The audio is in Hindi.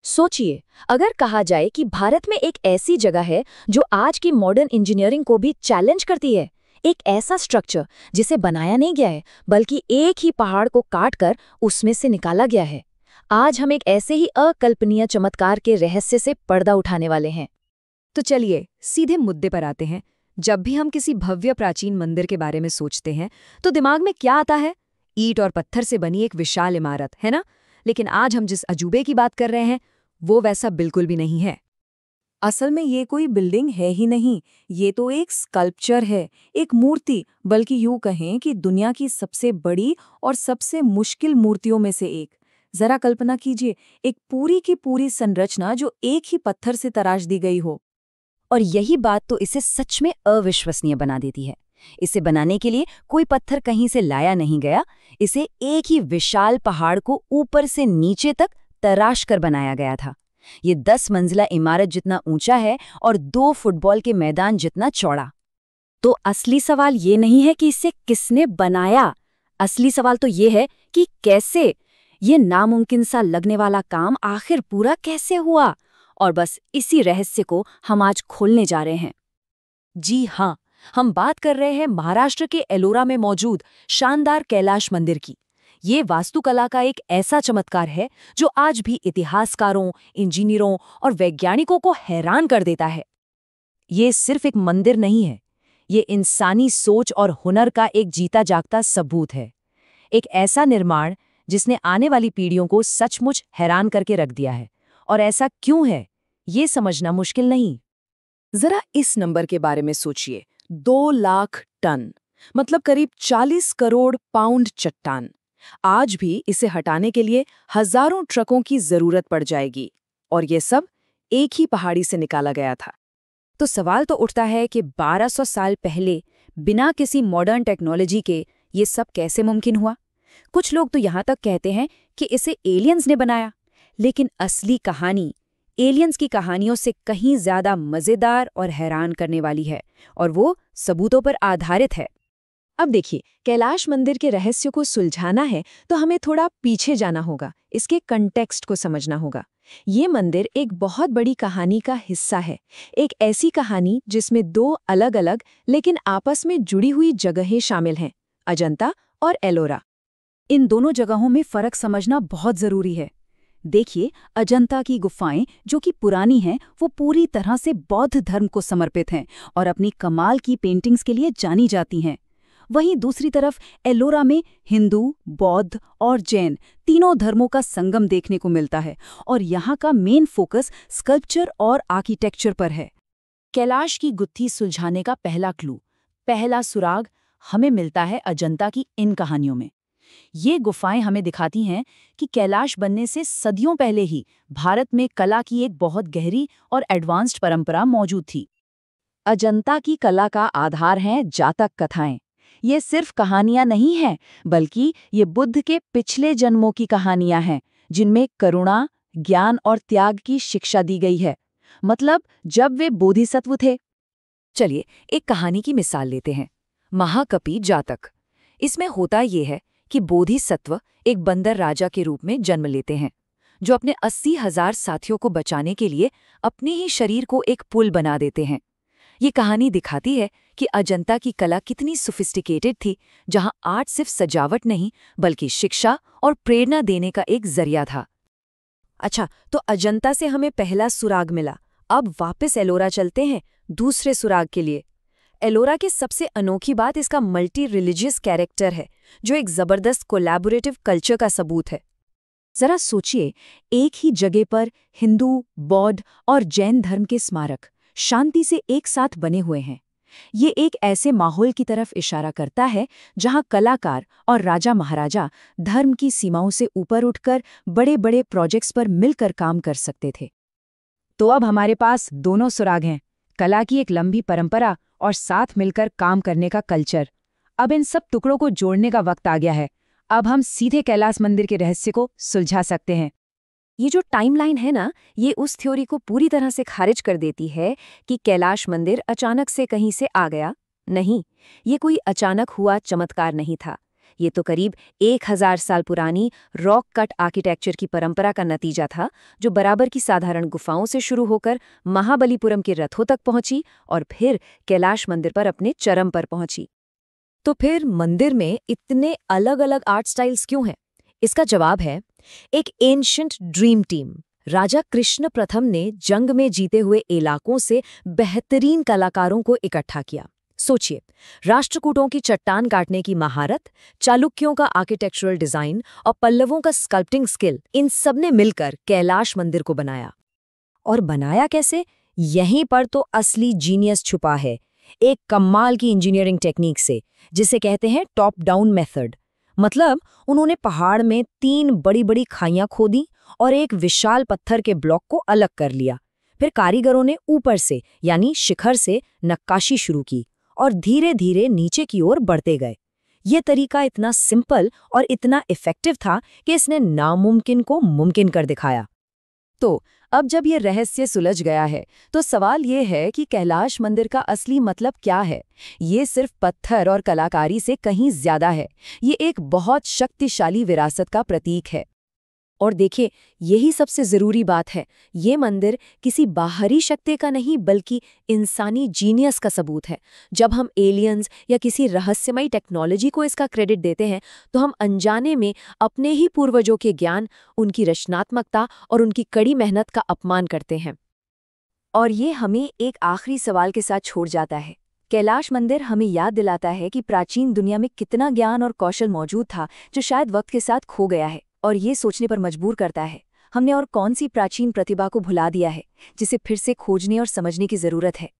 सोचिए, अगर कहा जाए कि भारत में एक ऐसी जगह है जो आज की मॉडर्न इंजीनियरिंग को भी चैलेंज करती है, एक ऐसा स्ट्रक्चर जिसे बनाया नहीं गया है बल्कि एक ही पहाड़ को काटकर उसमें से निकाला गया है। आज हम एक ऐसे ही अकल्पनीय चमत्कार के रहस्य से पर्दा उठाने वाले हैं। तो चलिए सीधे मुद्दे पर आते हैं। जब भी हम किसी भव्य प्राचीन मंदिर के बारे में सोचते हैं तो दिमाग में क्या आता है? ईंट और पत्थर से बनी एक विशाल इमारत, है ना? लेकिन आज हम जिस अजूबे की बात कर रहे हैं वो वैसा बिल्कुल भी नहीं है। असल में ये कोई बिल्डिंग है ही नहीं, ये तो एक स्कल्पचर है, एक मूर्ति, बल्कि यूं कहें कि दुनिया की सबसे बड़ी और सबसे मुश्किल मूर्तियों में से एक। जरा कल्पना कीजिए, एक पूरी की पूरी संरचना जो एक ही पत्थर से तराश दी गई हो। और यही बात तो इसे सच में अविश्वसनीय बना देती है। इसे बनाने के लिए कोई पत्थर कहीं से लाया नहीं गया, इसे एक ही विशाल पहाड़ को ऊपर से नीचे तक तराश कर बनाया गया था। ये 10 मंजिला इमारत जितना ऊंचा है और 2 फुटबॉल के मैदान जितना चौड़ा। तो असली सवाल ये नहीं है कि इसे किसने बनाया, असली सवाल तो ये है कि कैसे, ये नामुमकिन सा लगने वाला काम आखिर पूरा कैसे हुआ। और बस इसी रहस्य को हम आज खोलने जा रहे हैं। जी हाँ, हम बात कर रहे हैं महाराष्ट्र के एलोरा में मौजूद शानदार कैलाश मंदिर की। ये वास्तुकला का एक ऐसा चमत्कार है जो आज भी इतिहासकारों, इंजीनियरों और वैज्ञानिकों को हैरान कर देता है। ये सिर्फ एक मंदिर नहीं है, ये इंसानी सोच और हुनर का एक जीता जागता सबूत है। एक ऐसा निर्माण जिसने आने वाली पीढ़ियों को सचमुच हैरान करके रख दिया है। और ऐसा क्यों है, ये समझना मुश्किल नहीं। जरा इस नंबर के बारे में सोचिए, 2 लाख टन, मतलब करीब 40 करोड़ पाउंड चट्टान। आज भी इसे हटाने के लिए हजारों ट्रकों की जरूरत पड़ जाएगी, और ये सब एक ही पहाड़ी से निकाला गया था। तो सवाल तो उठता है कि 1200 साल पहले बिना किसी मॉडर्न टेक्नोलॉजी के ये सब कैसे मुमकिन हुआ? कुछ लोग तो यहाँ तक कहते हैं कि इसे एलियंस ने बनाया, लेकिन असली कहानी एलियंस की कहानियों से कहीं ज्यादा मजेदार और हैरान करने वाली है, और वो सबूतों पर आधारित है। अब देखिए, कैलाश मंदिर के रहस्य को सुलझाना है तो हमें थोड़ा पीछे जाना होगा, इसके कंटेक्स्ट को समझना होगा। ये मंदिर एक बहुत बड़ी कहानी का हिस्सा है, एक ऐसी कहानी जिसमें 2 अलग-अलग लेकिन आपस में जुड़ी हुई जगहें शामिल हैं, अजंता और एलोरा। इन दोनों जगहों में फर्क समझना बहुत जरूरी है। देखिए, अजंता की गुफाएं जो कि पुरानी हैं, वो पूरी तरह से बौद्ध धर्म को समर्पित हैं और अपनी कमाल की पेंटिंग्स के लिए जानी जाती हैं। वहीं दूसरी तरफ एलोरा में हिंदू, बौद्ध और जैन तीनों धर्मों का संगम देखने को मिलता है, और यहाँ का मेन फोकस स्कल्पचर और आर्किटेक्चर पर है। कैलाश की गुत्थी सुलझाने का पहला क्लू, पहला सुराग हमें मिलता है अजंता की इन कहानियों में। ये गुफाएं हमें दिखाती हैं कि कैलाश बनने से सदियों पहले ही भारत में कला की एक बहुत गहरी और एडवांस्ड परंपरा मौजूद थी। अजंता की कला का आधार हैं जातक कथाएं। ये सिर्फ कहानियां नहीं हैं, बल्कि ये बुद्ध के पिछले जन्मों की कहानियां हैं, जिनमें करुणा, ज्ञान और त्याग की शिक्षा दी गई है। मतलब जब वे बोधिसत्व थे। चलिए एक कहानी की मिसाल लेते हैं, महाकपि जातक। इसमें होता ये है कि बोधिसत्व एक बंदर राजा के रूप में जन्म लेते हैं, जो अपने 80,000 साथियों को बचाने के लिए अपने ही शरीर को एक पुल बना देते हैं। ये कहानी दिखाती है कि अजंता की कला कितनी सोफिस्टिकेटेड थी, जहां आर्ट सिर्फ सजावट नहीं बल्कि शिक्षा और प्रेरणा देने का एक जरिया था। अच्छा, तो अजंता से हमें पहला सुराग मिला। अब वापस एलोरा चलते हैं दूसरे सुराग के लिए। एलोरा की सबसे अनोखी बात इसका मल्टी रिलीजियस कैरेक्टर है, जो एक जबरदस्त कोलैबोरेटिव कल्चर का सबूत है। जरा सोचिए, एक ही जगह पर हिंदू, बौद्ध और जैन धर्म के स्मारक शांति से एक साथ बने हुए हैं। ये एक ऐसे माहौल की तरफ इशारा करता है जहां कलाकार और राजा महाराजा धर्म की सीमाओं से ऊपर उठकर बड़े बड़े प्रोजेक्ट्स पर मिलकर काम कर सकते थे। तो अब हमारे पास दोनों सुराग हैं, कला की एक लंबी परंपरा और साथ मिलकर काम करने का कल्चर। अब इन सब टुकड़ों को जोड़ने का वक्त आ गया है। अब हम सीधे कैलाश मंदिर के रहस्य को सुलझा सकते हैं। ये जो टाइमलाइन है ना, ये उस थ्योरी को पूरी तरह से खारिज कर देती है कि कैलाश मंदिर अचानक से कहीं से आ गया। नहीं, ये कोई अचानक हुआ चमत्कार नहीं था। ये तो करीब 1000 साल पुरानी रॉक कट आर्किटेक्चर की परंपरा का नतीजा था, जो बराबर की साधारण गुफाओं से शुरू होकर महाबलीपुरम के रथों तक पहुंची और फिर कैलाश मंदिर पर अपने चरम पर पहुंची। तो फिर मंदिर में इतने अलग अलग आर्ट स्टाइल्स क्यों हैं? इसका जवाब है एक एंशिएंट ड्रीम टीम। राजा कृष्ण प्रथम ने जंग में जीते हुए इलाकों से बेहतरीन कलाकारों को इकट्ठा किया। सोचिए, राष्ट्रकूटों की चट्टान काटने की महारत, चालुक्यों का आर्किटेक्चरल डिजाइन और पल्लवों का स्कल्पटिंग स्किल, इन सब ने मिलकर कैलाश मंदिर को बनाया। और बनाया कैसे? यहीं पर तो असली जीनियस छुपा है, एक कमाल की इंजीनियरिंग टेक्निक से, जिसे कहते हैं टॉप डाउन मेथड। मतलब उन्होंने पहाड़ में 3 बड़ी बड़ी खाइयां खोदी और एक विशाल पत्थर के ब्लॉक को अलग कर लिया। फिर कारीगरों ने ऊपर से यानी शिखर से नक्काशी शुरू की और धीरे धीरे नीचे की ओर बढ़ते गए। ये तरीका इतना सिंपल और इतना इफेक्टिव था कि इसने नामुमकिन को मुमकिन कर दिखाया। तो अब जब ये रहस्य सुलझ गया है, तो सवाल ये है कि कैलाश मंदिर का असली मतलब क्या है? ये सिर्फ पत्थर और कलाकारी से कहीं ज्यादा है। ये एक बहुत शक्तिशाली विरासत का प्रतीक है। और देखिए, यही सबसे जरूरी बात है, ये मंदिर किसी बाहरी शक्ति का नहीं बल्कि इंसानी जीनियस का सबूत है। जब हम एलियंस या किसी रहस्यमयी टेक्नोलॉजी को इसका क्रेडिट देते हैं, तो हम अनजाने में अपने ही पूर्वजों के ज्ञान, उनकी रचनात्मकता और उनकी कड़ी मेहनत का अपमान करते हैं। और ये हमें एक आखिरी सवाल के साथ छोड़ जाता है। कैलाश मंदिर हमें याद दिलाता है कि प्राचीन दुनिया में कितना ज्ञान और कौशल मौजूद था, जो शायद वक्त के साथ खो गया है। और ये सोचने पर मजबूर करता है, हमने और कौन सी प्राचीन प्रतिभा को भुला दिया है, जिसे फिर से खोजने और समझने की जरूरत है।